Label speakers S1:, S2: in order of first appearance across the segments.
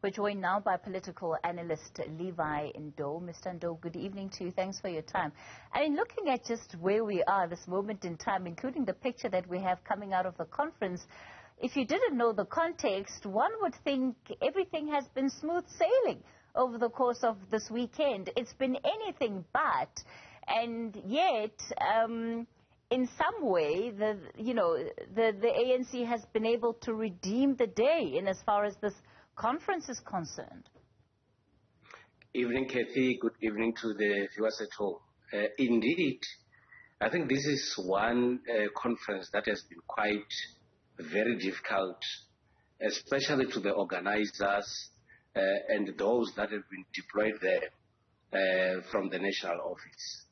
S1: We're joined now by political analyst Levy Ndou. Mr. Ndou, good evening to you. Thanks for your time. I mean, looking at just where we are this moment in time, including the picture that we have coming out of the conference, if you didn't know the context, one would think everything has been smooth sailing over the course of this weekend. It's been anything but, and yet, in some way, the ANC has been able to redeem the day in as far as this conference is concerned.
S2: Evening, Kathy. Good evening to the viewers at home. Indeed, I think this is one conference that has been quite very difficult, especially to the organizers and those that have been deployed there from the national office.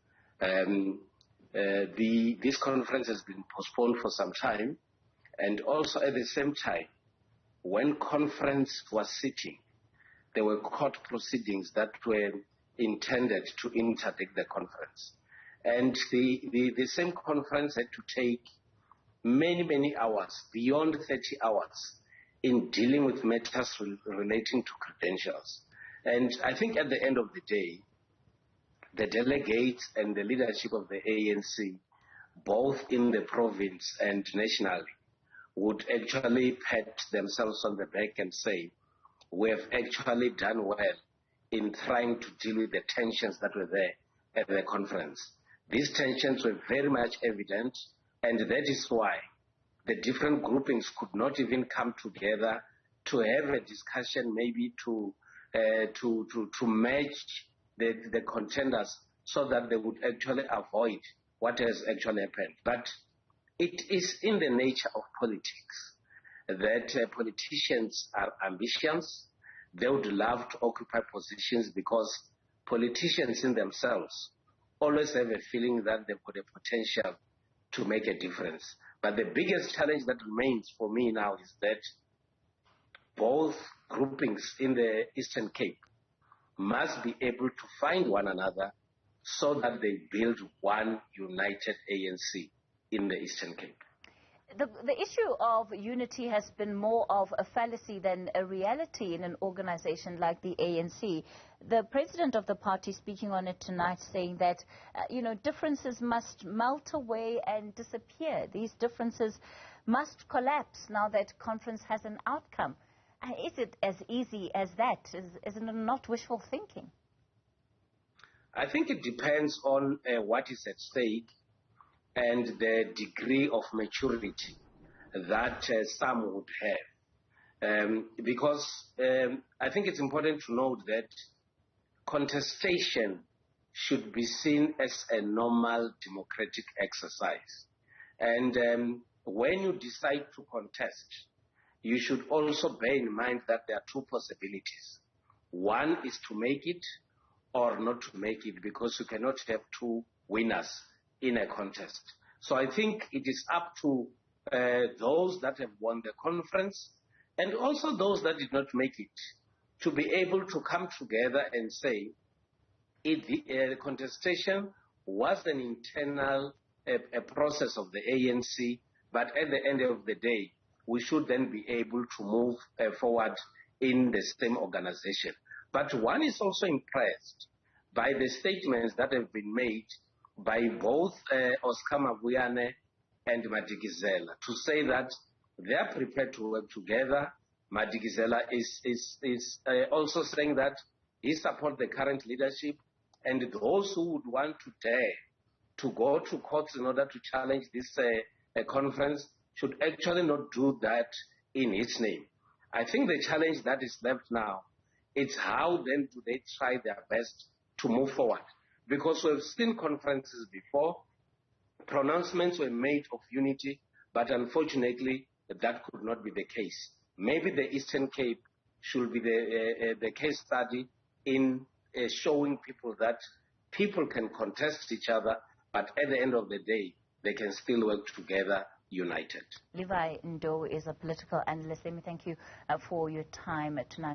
S2: This conference has been postponed for some time, and also at the same time, when conference was sitting, there were court proceedings that were intended to interdict the conference. And the same conference had to take many hours, beyond 30 hours, in dealing with matters relating to credentials. And I think at the end of the day, the delegates and the leadership of the ANC, both in the province and nationally, would actually pat themselves on the back and say, we have actually done well in trying to deal with the tensions that were there at the conference. These tensions were very much evident, and that is why the different groupings could not even come together to have a discussion, maybe to match the contenders so that they would actually avoid what has actually happened. But it is in the nature of politics that politicians are ambitious. They would love to occupy positions because politicians in themselves always have a feeling that they've got a potential to make a difference. But the biggest challenge that remains for me now is that both groupings in the Eastern Cape must be able to find one another so that they build one united ANC in the Eastern Cape.
S1: The issue of unity has been more of a fallacy than a reality in an organization like the ANC. The president of the party speaking on it tonight saying that, differences must melt away and disappear. These differences must collapse now that conference has an outcome. Is it as easy as that? Is it not wishful thinking?
S2: I think it depends on what is at stake and the degree of maturity that some would have. Because I think it's important to note that contestation should be seen as a normal democratic exercise. And when you decide to contest, you should also bear in mind that there are two possibilities. One is to make it or not to make it, because you cannot have two winners in a contest. So I think it is up to those that have won the conference and also those that did not make it to be able to come together and say the contestation was an internal a process of the ANC, but at the end of the day, we should then be able to move forward in the same organization. But one is also impressed by the statements that have been made by both Oscar Mabuayne and Madikizela to say that they are prepared to work together. Madikizela is also saying that he supports the current leadership, and those who would want to dare to go to courts in order to challenge this conference should actually not do that in his name. I think the challenge that is left now is how then do they try their best to move forward. Because we've seen conferences before, pronouncements were made of unity, but unfortunately that could not be the case. Maybe the Eastern Cape should be the case study in showing people that people can contest each other, but at the end of the day, they can still work together united.
S1: Levy Ndou is a political analyst. Let me thank you for your time tonight.